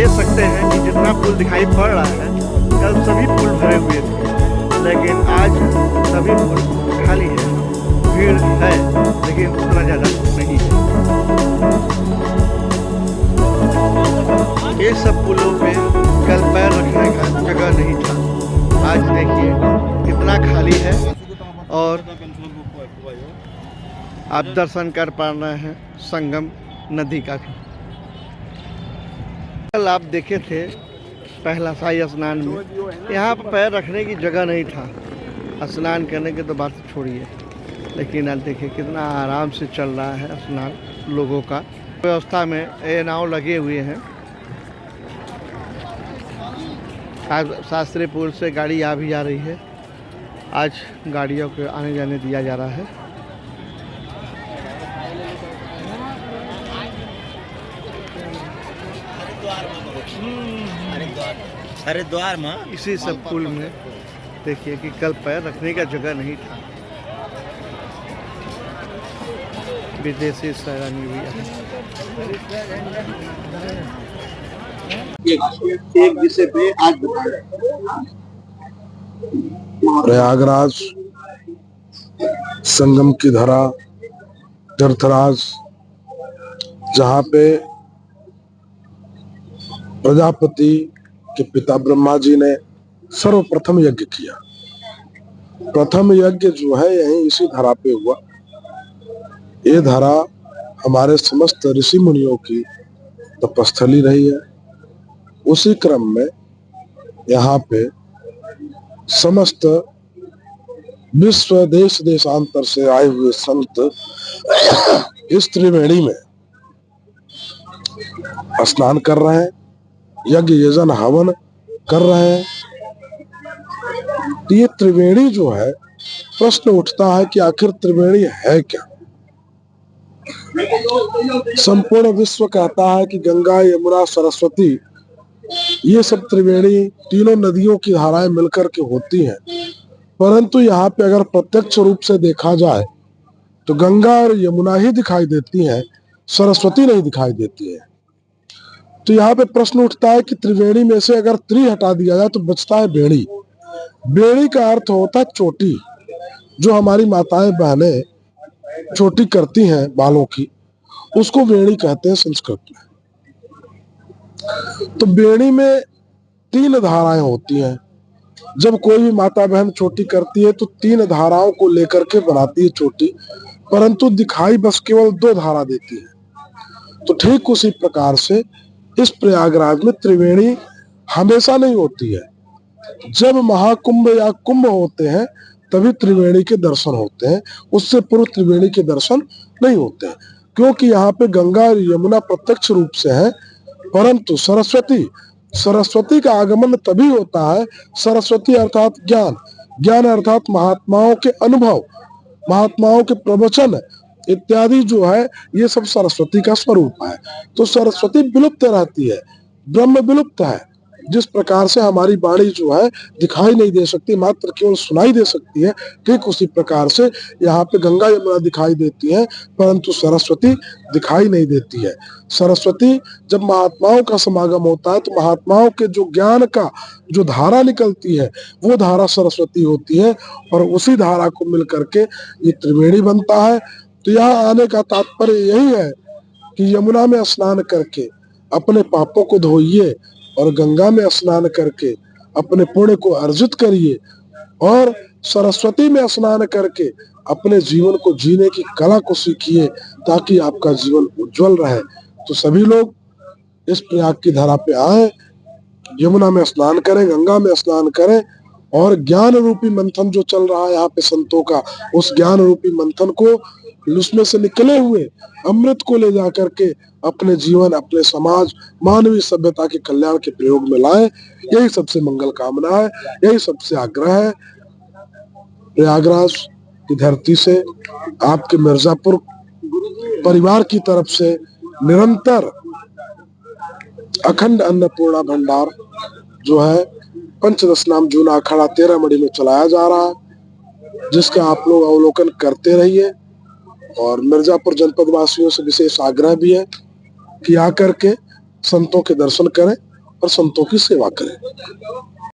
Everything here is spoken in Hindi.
देख सकते हैं कि जितना पुल दिखाई पड़ रहा है, कल सभी पुल भरे हुए थे, लेकिन आज सभी पुल खाली है। भीड़ है लेकिन उतना ज़्यादा नहीं है। ये सब पुलों पे कल पैर रखने का जगह नहीं था। आज देखिए कितना खाली है और आप दर्शन कर पा रहे हैं संगम नदी का भी। कल आप देखे थे पहला शाही स्नान में यहाँ पर पैर रखने की जगह नहीं था। स्नान करने की तो बात छोड़िए, लेकिन आज देखिए कितना आराम से चल रहा है स्नान लोगों का। व्यवस्था में ये नाव लगे हुए हैं। आज शास्त्रीपुर से गाड़ी आ भी जा रही है। आज गाड़ियों को आने जाने दिया जा रहा है। हरिद्वार में इसी सब पुल में देखिए कि कल पैर रखने का जगह नहीं था। विदेशी सैलानी भी है। एक विषय पे आज प्रयागराज संगम की धरा तीर्थराज, जहाँ पे प्रजापति के पिता ब्रह्मा जी ने सर्वप्रथम यज्ञ किया। प्रथम यज्ञ जो है यही इसी धरा पे हुआ। ये धरा हमारे समस्त ऋषि मुनियों की तपस्थली रही है। उसी क्रम में यहाँ पे समस्त विश्व देश देशांतर से आए हुए संत इस त्रिवेणी में स्नान कर रहे हैं, यज्ञ यजन हवन कर रहे हैं। तो ये त्रिवेणी जो है, प्रश्न उठता है कि आखिर त्रिवेणी है क्या। संपूर्ण विश्व कहता है कि गंगा, यमुना, सरस्वती, ये सब त्रिवेणी तीनों नदियों की धाराएं मिलकर के होती हैं। परंतु यहाँ पे अगर प्रत्यक्ष रूप से देखा जाए तो गंगा और यमुना ही दिखाई देती हैं, सरस्वती नहीं दिखाई देती है। तो यहाँ पे प्रश्न उठता है कि त्रिवेणी में से अगर त्रि हटा दिया जाए तो बचता है वेणी। वेणी का अर्थ होता है चोटी, जो हमारी माताएं बहनें चोटी करती हैं बालों की, उसको वेणी कहते हैं संस्कृत में। तो वेणी में 3 धाराएं होती हैं। जब कोई भी माता बहन चोटी करती है तो 3 धाराओं को लेकर के बनाती है चोटी, परंतु दिखाई बस केवल 2 धारा देती है। तो ठीक उसी प्रकार से इस प्रयागराज में त्रिवेणी हमेशा नहीं होती है। जब महाकुंभ या कुंभ होते हैं तभी त्रिवेणी के दर्शन होते हैं, उससे पूर्व त्रिवेणी के दर्शन नहीं होते हैं। क्योंकि यहाँ पे गंगा और यमुना प्रत्यक्ष रूप से है, परंतु सरस्वती का आगमन तभी होता है। सरस्वती अर्थात ज्ञान, ज्ञान अर्थात महात्माओं के अनुभव, महात्माओं के प्रवचन इत्यादि जो है, ये सब सरस्वती का स्वरूप है। तो सरस्वती विलुप्त रहती है, ब्रह्म विलुप्त है। जिस प्रकार से हमारी वाणी जो है दिखाई नहीं दे सकती, मात्र केवल सुनाई दे सकती है, ठीक उसी प्रकार से यहाँ पे गंगा यमुना दिखाई देती है, परंतु सरस्वती दिखाई नहीं देती है। सरस्वती जब महात्माओं का समागम होता है तो महात्माओं के जो ज्ञान का जो धारा निकलती है, वो धारा सरस्वती होती है, और उसी धारा को मिल करके ये त्रिवेणी बनता है। तो यहाँ आने का तात्पर्य यही है कि यमुना में स्नान करके अपने पापों को धोइए और गंगा में स्नान करके अपने पुण्य को अर्जित करिए, और सरस्वती में स्नान करके अपने जीवन को जीने की कला को सीखिए, ताकि आपका जीवन उज्जवल रहे। तो सभी लोग इस प्रयाग की धारा पे आए, यमुना में स्नान करें, गंगा में स्नान करें, और ज्ञान रूपी मंथन जो चल रहा है यहाँ पे संतों का, उस ज्ञान रूपी मंथन को, उसमें से निकले हुए अमृत को ले जा करके अपने जीवन, अपने समाज, मानवीय सभ्यता के कल्याण के प्रयोग में लाएं। यही सबसे मंगल कामना है, यही सबसे आग्रह है। प्रयागराज की धरती से, आपके मिर्जापुर परिवार की तरफ से निरंतर अखंड अन्नपूर्णा भंडार जो है पंचदश नाम जूना अखाड़ा 13 मड़ी में चलाया जा रहा है, जिसका आप लोग अवलोकन करते रहिए। और मिर्जापुर जनपद वासियों से विशेष आग्रह भी है कि आकर के संतों के दर्शन करें और संतों की सेवा करें।